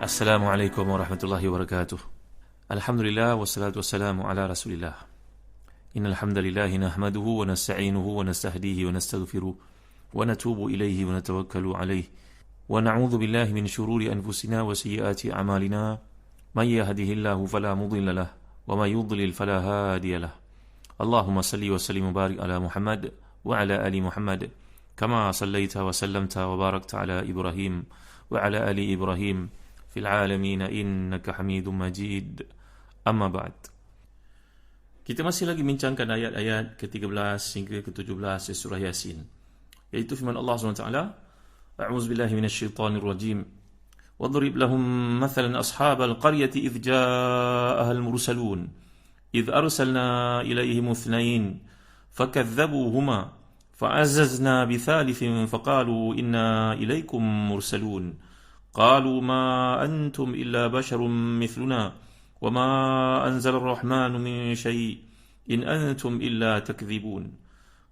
Assalamualaikum warahmatullahi wabarakatuh. Alhamdulillah wassalatu wassalamu ala Rasulillah. Innal hamdalillah nahmaduhu wa nasta'inuhu wa nastahdihi wa nastaghfiruh wa natubu ilayhi wa natawakkalu alayhi wa na'udzu billahi min shururi anfusina wa sayyiati a'malina. May yahdihillahu fala mudilla lahu wa may yudlil fala hadiya lahu. Allahumma salli wa sallim wa barik ala Muhammad wa ala ali Muhammad kama sallaita wa sallamta wa barakta ala Ibrahim wa ala ali Ibrahim fil alamin innaka Hamidum Majid. Amma ba'd. Kita masih lagi bincangkan ayat-ayat ke-13 hingga ke-17 surah Yasin, yaitu firman Allah SWT, A'udzu billahi minasyaitonir rajim. Wadrib lahum mathalan ashabal qaryati idh ja'ahal mursalun idh arsalna ilayhim ithnain fakadzabuhuma fa'azzazna bithalithin faqalu inna ilaykum mursalun. قالوا ما أنتم إلا بشر مثلنا وما أنزل الرحمن من شيء إن أنتم إلا تكذبون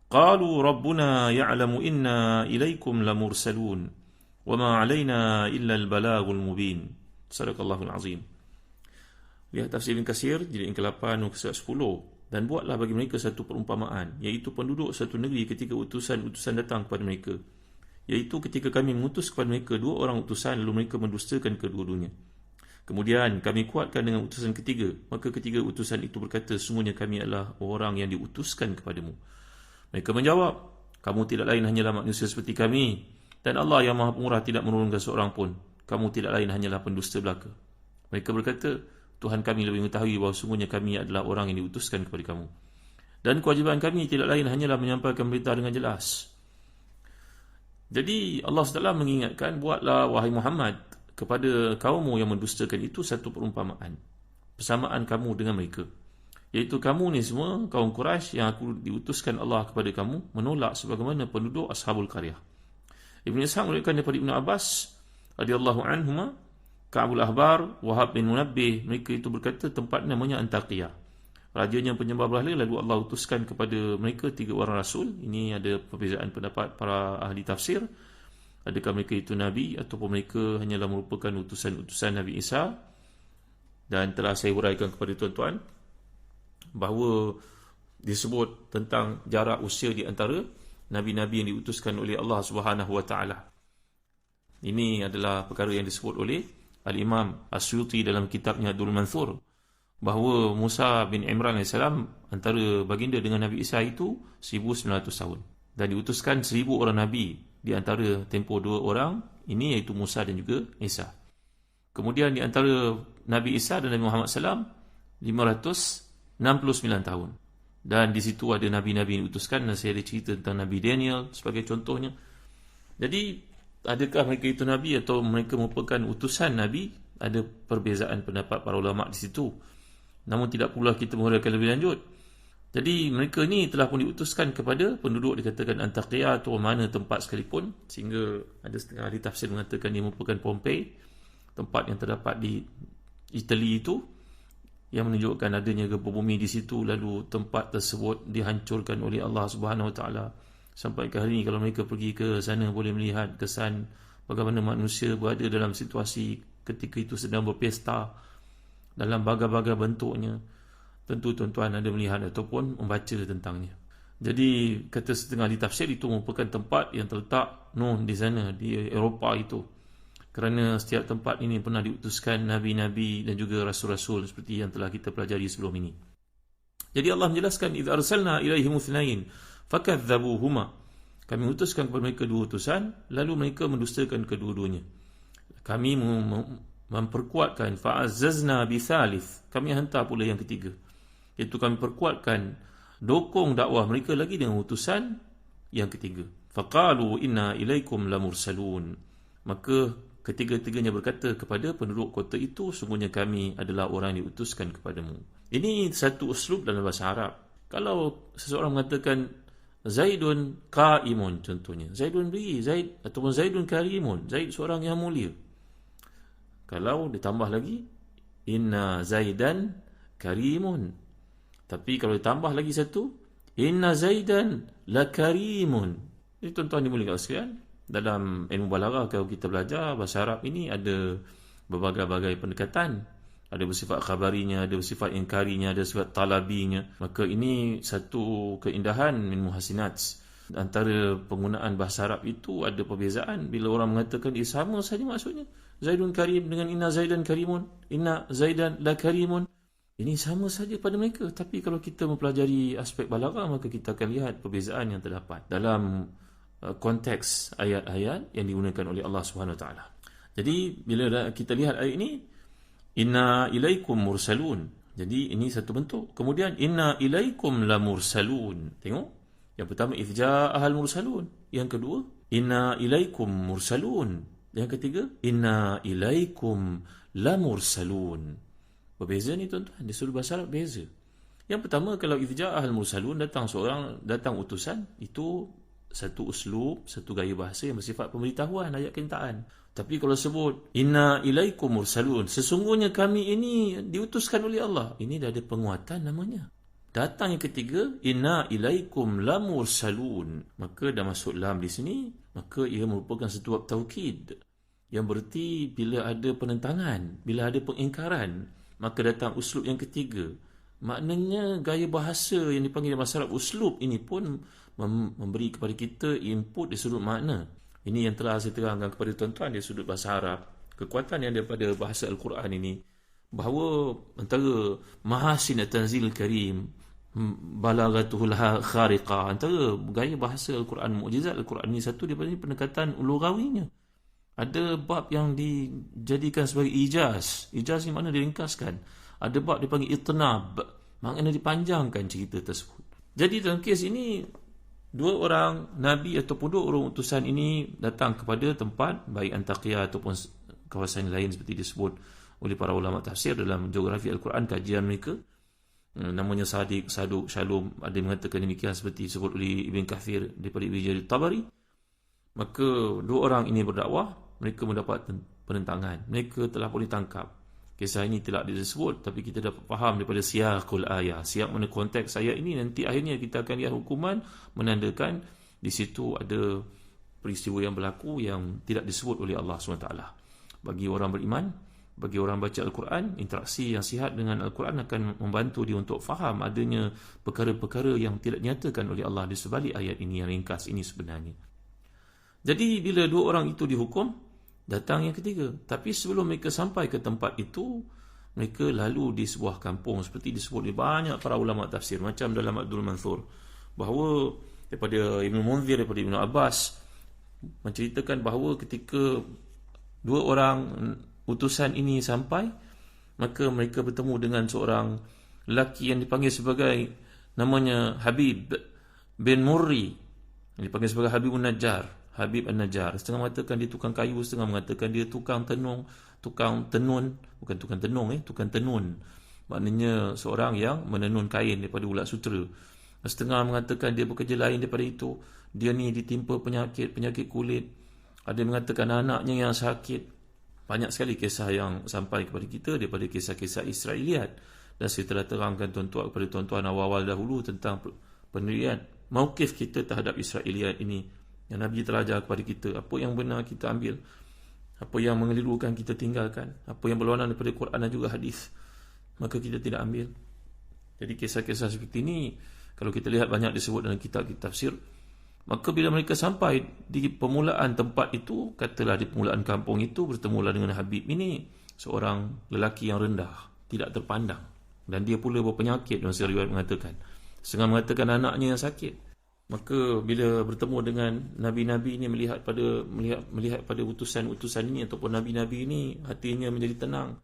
قالوا ربنا يعلم إنا إليكم لمرسلون وما علينا إلا البلاغ المبين. صدق الله العظيم. Lihat tafsir Ibn Katsir jilid ke-8 surat 10. Dan buatlah bagi mereka satu perumpamaan, iaitu penduduk satu negeri ketika utusan-utusan datang kepada mereka, iaitu ketika kami mengutus kepada mereka dua orang utusan, lalu mereka mendustakan kedua-duanya. Kemudian kami kuatkan dengan utusan ketiga, maka ketiga utusan itu berkata, sungguhnya kami adalah orang yang diutuskan kepadamu. Mereka menjawab, kamu tidak lain hanyalah manusia seperti kami, dan Allah yang Maha Pemurah tidak menurunkan seorang pun. Kamu tidak lain hanyalah pendusta belaka. Mereka berkata, Tuhan kami lebih mengetahui bahawa sungguhnya kami adalah orang yang diutuskan kepada kamu, dan kewajiban kami tidak lain hanyalah menyampaikan berita dengan jelas. Jadi Allah SWT mengingatkan, buatlah wahai Muhammad kepada kaummu yang mendustakan itu satu perumpamaan, persamaan kamu dengan mereka, iaitu kamu ni semua kaum Quraisy yang aku diutuskan Allah kepada kamu menolak sebagaimana penduduk Ashabul Qaryah. Ibn Ishaq meriwayatkan daripada Ibn Abbas radhiyallahu anhuma, Ka'bul Ahbar, Wahab bin Munabbih, mereka itu berkata tempat namanya Antakiyah, rajanya penyembah berhala, lalu Allah utuskan kepada mereka 3 orang rasul. Ini ada perbezaan pendapat para ahli tafsir, adakah mereka itu nabi ataupun mereka hanyalah merupakan utusan-utusan Nabi Isa. Dan telah saya huraikan kepada tuan-tuan bahawa disebut tentang jarak usia di antara nabi-nabi yang diutuskan oleh Allah Subhanahu Wa Taala. Ini adalah perkara yang disebut oleh Al-Imam As-Suyuti dalam kitabnya Durrul Mansur, bahawa Musa bin Imran AS antara baginda dengan Nabi Isa itu 1900 tahun, dan diutuskan 1000 orang Nabi, di antara tempoh 2 orang ini iaitu Musa dan juga Isa. Kemudian di antara Nabi Isa dan Nabi Muhammad SAW 569 tahun, dan di situ ada Nabi-Nabi yang diutuskan, dan saya ada cerita tentang Nabi Daniel sebagai contohnya. Jadi adakah mereka itu Nabi atau mereka merupakan utusan Nabi? Ada perbezaan pendapat para ulama' di situ, namun tidak pula kita menghuraikan lebih lanjut. Jadi mereka ni telah pun diutuskan kepada penduduk dikatakan Antakya atau mana tempat sekalipun, sehingga ada setengah ahli tafsir mengatakan dia merupakan Pompei, tempat yang terdapat di Itali itu, yang menunjukkan adanya gempa bumi di situ, lalu tempat tersebut dihancurkan oleh Allah Subhanahu Wa Taala. Sampai ke hari ini kalau mereka pergi ke sana boleh melihat kesan bagaimana manusia berada dalam situasi ketika itu sedang berpesta dalam bagai-bagai bentuknya. Tentu tuan-tuan ada melihat ataupun membaca tentangnya. Jadi kata setengah ahli tafsir, itu merupakan tempat yang terletak di sana, di Eropah itu, kerana setiap tempat ini pernah diutuskan nabi-nabi dan juga rasul-rasul seperti yang telah kita pelajari sebelum ini. Jadi Allah menjelaskan, idza arsalna ilaihim itsnain fakadzabuhuma, kami utuskan kepada mereka 2 utusan, lalu mereka mendustakan kedua-duanya. Kami memperkuatkan, fa'azzazna bithalith, kami hantar pula yang ketiga, iaitu kami perkuatkan, dokong dakwah mereka lagi dengan utusan yang ketiga. Faqalu inna ilaikum lamursalun, maka ketiga-tiganya berkata kepada penduduk kota itu, sungguhnya kami adalah orang yang diutuskan kepadamu. Ini satu uslub dalam bahasa Arab. Kalau seseorang mengatakan Zaidun qaimun, contohnya Zaidun beri, Zaid ataupun Zaidun karimun, Zaid seorang yang mulia. Kalau ditambah lagi inna Zaidan karimun, tapi kalau ditambah lagi satu, inna Zaidan lakarimun. Jadi tuan-tuan dimuliakan sekalian, dalam ilmu balaghah kalau kita belajar bahasa Arab ini ada berbagai-bagai pendekatan. Ada bersifat khabarinya, ada bersifat ingkarinya, ada bersifat talabinya. Maka ini satu keindahan min muhasinat. Antara penggunaan bahasa Arab itu ada perbezaan. Bila orang mengatakan sama saja maksudnya. Zaidun karim dengan inna Zaidan karimun, inna Zaidan la karimun. Ini sama saja pada mereka. Tapi kalau kita mempelajari aspek balaghah, maka kita akan lihat perbezaan yang terdapat dalam konteks ayat-ayat yang digunakan oleh Allah Subhanahu Wa Taala. Jadi bila kita lihat ayat ini, inna ilaikum mursalun. Jadi ini satu bentuk. Kemudian inna ilaikum la mursalun. Tengok. Yang pertama ifja'ahal mursalun. Yang kedua inna ilaikum mursalun. Yang ketiga inna ilaikum la mursalun. Berbeza ni tuan-tuan. Di seluruh bahasa Arab beza. Yang pertama, kalau ifja'ahal mursalun, datang utusan, itu satu uslub, satu gaya bahasa yang bersifat pemberitahuan, ayat kenyataan. Tapi kalau sebut inna ilaikum mursalun, sesungguhnya kami ini diutuskan oleh Allah, ini dah ada penguatan namanya. Datang yang ketiga, inna ilaikum la mursalun, maka dah masuk lam di sini, maka ia merupakan satu bab taukid, yang berarti bila ada penentangan, bila ada pengingkaran, maka datang uslub yang ketiga. Maknanya gaya bahasa yang dipanggil bahasa Arab uslub ini pun memberi kepada kita input di sudut makna. Ini yang telah saya terangkan kepada tuan-tuan di sudut bahasa Arab. Kekuatan yang daripada bahasa Al-Quran ini, bahawa antara mahasin tanzil karim, balagatuhul khariqah, antara gaya bahasa Al-Quran, mukjizat Al-Quran ini, satu daripada pendekatan lughawinya. Ada bab yang dijadikan sebagai ijaz. Ijaz ni makna diringkaskan. Ada bab dipanggil itnab, makna dipanjangkan cerita tersebut. Jadi dalam kes ini, dua orang Nabi ataupun dua orang utusan ini datang kepada tempat, baik Antakya ataupun kawasan lain seperti disebut oleh para ulama tafsir dalam geografi Al-Quran, kajian mereka. Namanya Saduk, Shalom, ada yang mengatakan demikian seperti disebut oleh Ibn Kathir daripada Ibn Jarir Tabari. Maka dua orang ini berdakwah, mereka mendapat penentangan, mereka telah pun ditangkap. Kisah ini tidak disebut, tapi kita dapat faham daripada siyaqul ayat. Siap mana konteks ayat ini, nanti akhirnya kita akan lihat hukuman menandakan di situ ada peristiwa yang berlaku yang tidak disebut oleh Allah SWT. Bagi orang beriman, bagi orang baca Al-Quran, interaksi yang sihat dengan Al-Quran akan membantu dia untuk faham adanya perkara-perkara yang tidak dinyatakan oleh Allah di sebalik ayat ini yang ringkas ini sebenarnya. Jadi bila dua orang itu dihukum, datang yang ketiga. Tapi sebelum mereka sampai ke tempat itu, mereka lalu di sebuah kampung seperti disebut oleh banyak para ulama tafsir, macam dalam Abdul Mansur, bahawa daripada Ibn Munzir, daripada Ibn Abbas, menceritakan bahawa ketika dua orang utusan ini sampai, maka mereka bertemu dengan seorang lelaki yang dipanggil sebagai, namanya Habib bin Murri, yang dipanggil sebagai Habibun Najjar, Habib An-Najjar. Setengah mengatakan dia tukang kayu, setengah mengatakan dia tukang tenun, tukang tenun. Maknanya seorang yang menenun kain daripada ulat sutera. Setengah mengatakan dia bekerja lain daripada itu. Dia ni ditimpa penyakit kulit. Ada yang mengatakan anaknya yang sakit. Banyak sekali kisah yang sampai kepada kita daripada kisah-kisah Israeliat. Dan saya telah terangkan tuan-tuan kepada tuan-tuan awal-awal dahulu tentang pendirian mauqif kita terhadap Israeliat ini, yang Nabi telah ajar kepada kita. Apa yang benar kita ambil, apa yang mengelirukan kita tinggalkan, apa yang berlawanan daripada Quran dan juga hadis, maka kita tidak ambil. Jadi kisah-kisah seperti ini, kalau kita lihat banyak disebut dalam kitab-kitab tafsir. Maka bila mereka sampai di permulaan tempat itu, katalah di permulaan kampung itu, bertemulah dengan Habib ini, seorang lelaki yang rendah, tidak terpandang, dan dia pula berpenyakit. Dan riwayat mengatakan, setengah mengatakan anaknya yang sakit. Maka bila bertemu dengan nabi-nabi ini, melihat pada utusan-utusan ini ataupun nabi-nabi ini, hatinya menjadi tenang,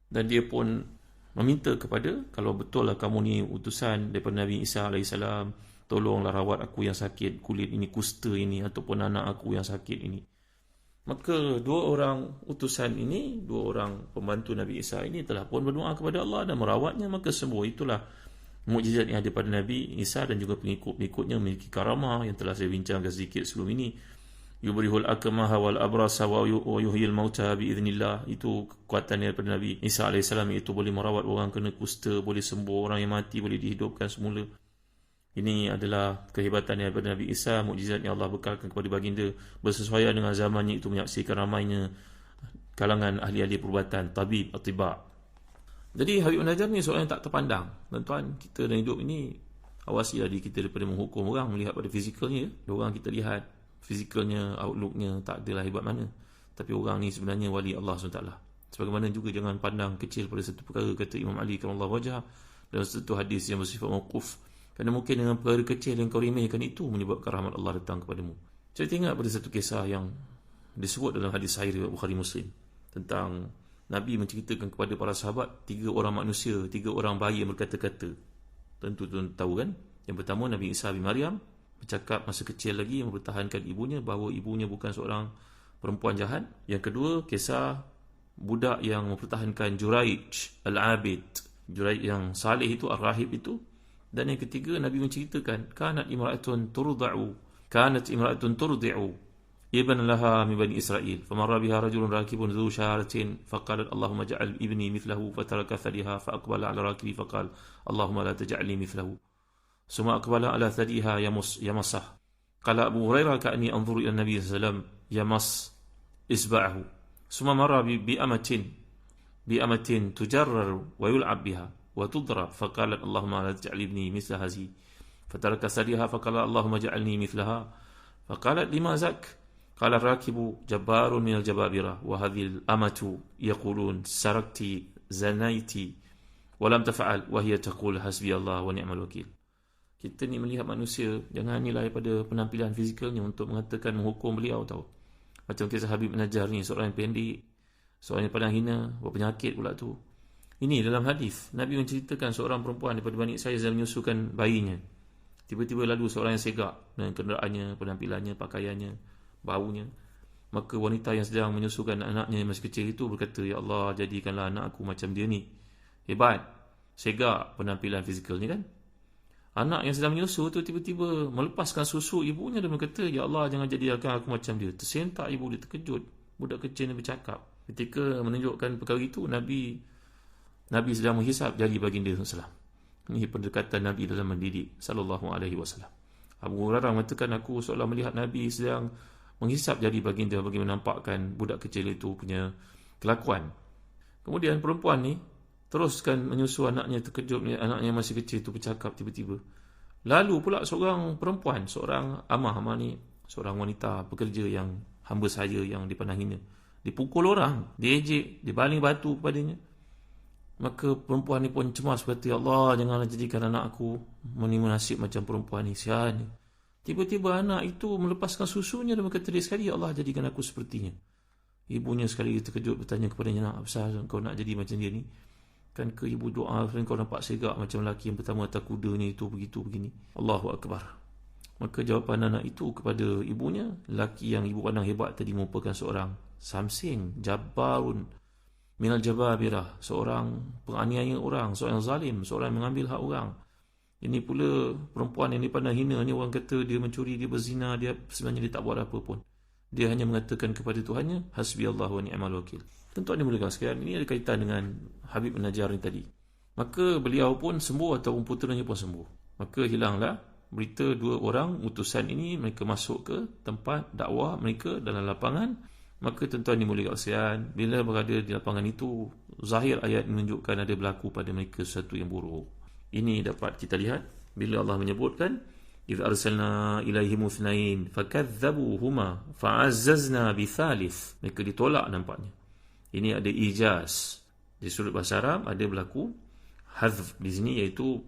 dan dia pun meminta kepada, kalau betul lah kamu ni utusan daripada Nabi Isa AS, tolonglah rawat aku yang sakit kulit ini, kusta ini, ataupun anak aku yang sakit ini. Maka dua orang utusan ini, dua orang pembantu Nabi Isa ini telah pun berdoa kepada Allah dan merawatnya. Maka semua itulah mukjizat yang ada pada Nabi Isa dan juga pengikut-pengikutnya memiliki karamah yang telah saya bincangkan sedikit sebelum ini. Yubrihul akmaha wal abrasa wa yuhyil mauta biiznillah. Itu kekuatan daripada Nabi Isa AS, iaitu boleh merawat orang kena kusta, boleh sembuh orang yang mati, boleh dihidupkan semula. Ini adalah kehebatan daripada Nabi Isa, mukjizat yang Allah bekalkan kepada baginda, bersesuaian dengan zamannya itu, menyaksikan ramainya kalangan ahli-ahli perubatan, tabib, atibak. Jadi Habib An-Najjar ni seorang yang tak terpandang. Tuan-tuan, kita dalam hidup ini awasilah diri kita daripada menghukum orang melihat pada fizikalnya. Orang kita lihat fizikalnya, outlooknya tak adalah hebat mana, tapi orang ni sebenarnya wali Allah SWT. Sebagaimana juga jangan pandang kecil pada satu perkara, kata Imam Ali karamallahu wajhah dalam satu hadis yang bersifat mauquf, kerana mungkin dengan perkara kecil yang kau remehkan itu menyebabkan rahmat Allah datang kepadamu. Saya ingat pada satu kisah yang disebut dalam hadis sahih riwayat Bukhari Muslim, tentang Nabi menceritakan kepada para sahabat 3 orang manusia, 3 orang bayi yang berkata-kata. Tentu tuan tahu kan? Yang pertama Nabi Isa bin Maryam bercakap masa kecil lagi, mempertahankan ibunya, bahawa ibunya bukan seorang perempuan jahat. Yang kedua, kisah budak yang mempertahankan Juraij al-Abid, Juraij yang salih itu, ar-rahib itu. Dan yang ketiga, Nabi menceritakan kanat imra'atun turdi'u ibn laha min bani Israel, famarra biha rajulun rakibun dhu syaratin faqalat Allahumma ja'al ibni mithlahu, fataraka thadiha faaqbala ala rakibi faqala Allahumma la taj'alni mithlahu, summa aqbala ala thadiha yamassah. Qala Abu Hurairah ka'anni anzuru ila Nabi sallallahu alaihi wasallam yamas isba'ahu, summa marra bi amatin tujarrar wa yul'ab biha wa tudrab, faqalat Allahumma la taj'al ibni mithla hazi, fataraka thadiha faqala Allahumma ja'alni mithlaha, faqalat lima zak. Qala rakibu jabbarun minal jababira wa hadhil amatu yaqulun sarakti zanaiti wa lam taf'al wa hiya taqul hasbi Allah wa ni'mal wakil. Kita ni melihat manusia, jangan nilai pada penampilan fizikalnya untuk mengatakan menghukum beliau, tahu. Macam kisah Habib An-Najjar ni, seorang yang pendek, seorang yang pandang hina, berpenyakit pula tu. Ini dalam hadis Nabi menceritakan seorang perempuan daripada Bani Israil yang menyusukan bayinya. Tiba-tiba lalu seorang yang segak dengan kenderaannya, penampilannya, pakaiannya, baunya. Maka wanita yang sedang menyusukan anaknya yang masih kecil itu berkata, ya Allah, jadikanlah anak aku macam dia ni. Hebat, segak penampilan fizikalnya kan. Anak yang sedang menyusu tu tiba-tiba melepaskan susu ibunya dan berkata, ya Allah, jangan jadikan aku macam dia. Tersentak ibu dia, terkejut. Budak kecil ni bercakap. Ketika menunjukkan perkara itu, Nabi sedang menghisap jari baginda SAW. Ini pendekatan Nabi dalam mendidik sallallahu alaihi wasallam. Abu Hurairah mengatakan, aku seolah melihat Nabi sedang menghisap jari baginda bagi menampakkan budak kecil itu punya kelakuan. Kemudian perempuan ni teruskan menyusu anaknya, terkejut anaknya masih kecil itu bercakap tiba-tiba. Lalu pula seorang perempuan, seorang amah ni, seorang wanita pekerja yang hamba saya yang dipandang hina, dipukul orang, diejek, dibaling batu kepadanya. Maka perempuan ni pun cemas, berkata, ya Allah, janganlah jadikan anak aku menerima nasib macam perempuan ni, sian. Tiba-tiba anak itu melepaskan susunya dan berkata dia sekali, ya Allah, jadikan aku sepertinya. Ibunya sekali terkejut bertanya kepadanya, nak apa kau nak jadi macam dia ni? Kan ke ibu doa, kau nampak segak macam lelaki yang pertama atas kudanya itu, begitu begini. Allahu Akbar. Maka jawapan anak itu kepada ibunya, lelaki yang ibu pandang hebat tadi merupakan seorang samsing, jabbarun minal jababirah, seorang penganiaya orang, seorang zalim, seorang yang mengambil hak orang. Ini pula perempuan yang dipandang hina ni, orang kata dia mencuri, dia berzina, dia sebenarnya dia tak buat apa pun. Dia hanya mengatakan kepada Tuhannya, hasbi Allah wa ni'mal wakil. Tentu ada mulakan sekalian, ini ada kaitan dengan Habib An-Najjar ni tadi. Maka beliau pun sembuh ataupun puteranya pun sembuh. Maka hilanglah berita 2 orang utusan ini, mereka masuk ke tempat dakwah mereka dalam lapangan. Maka tuan-tuan dimulakan sekalian, bila berada di lapangan itu, zahir ayat menunjukkan ada berlaku pada mereka sesuatu yang buruk. Ini dapat kita lihat bila Allah menyebutkan, idh arsalna ilaihim ithnain fakadzabuhuma fa'azzazna bithalith. Mereka ditolak nampaknya. Ini ada ijaz. Di sudut bahasa Arab ada berlaku hadf di sini, iaitu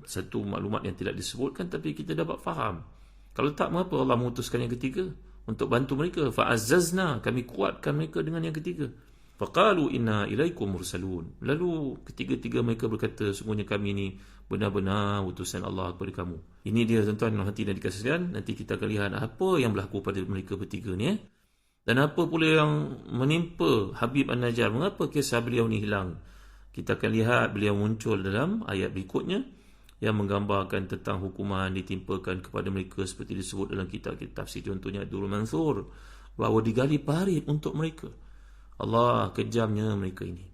satu maklumat yang tidak disebutkan tapi kita dapat faham. Kalau tak, mengapa Allah mengutuskan yang ketiga untuk bantu mereka? Fa'azzazna, kami kuatkan mereka dengan yang ketiga. Faqalu inna ilaikum mursalun. Lalu ketiga-tiga mereka berkata, sungguhnya kami ni benar-benar utusan Allah kepada kamu. Ini dia tuan-tuan hati dan dikasih sekalian. Nanti kita akan lihat apa yang berlaku pada mereka bertiga ni. Dan apa pula yang menimpa Habib An-Najjar. Mengapa kisah beliau ni hilang? Kita akan lihat beliau muncul dalam ayat berikutnya yang menggambarkan tentang hukuman ditimpakan kepada mereka seperti disebut dalam kitab-kitab tafsir, contohnya Durrul Mansur, bahawa digali parit untuk mereka. Allah, kejamnya mereka ini.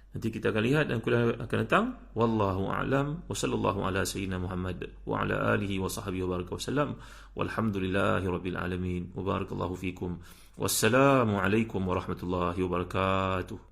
Nanti kita akan lihat dan kuliah akan datang. Wallahu a'lam wa sallallahu ala sayyidina Muhammad wa ala alihi wa sahbihi wa baraka wasallam. Walhamdulillahi rabbil alamin. Wa barakallahu fikum. Wassalamu alaikum warahmatullahi wabarakatuh.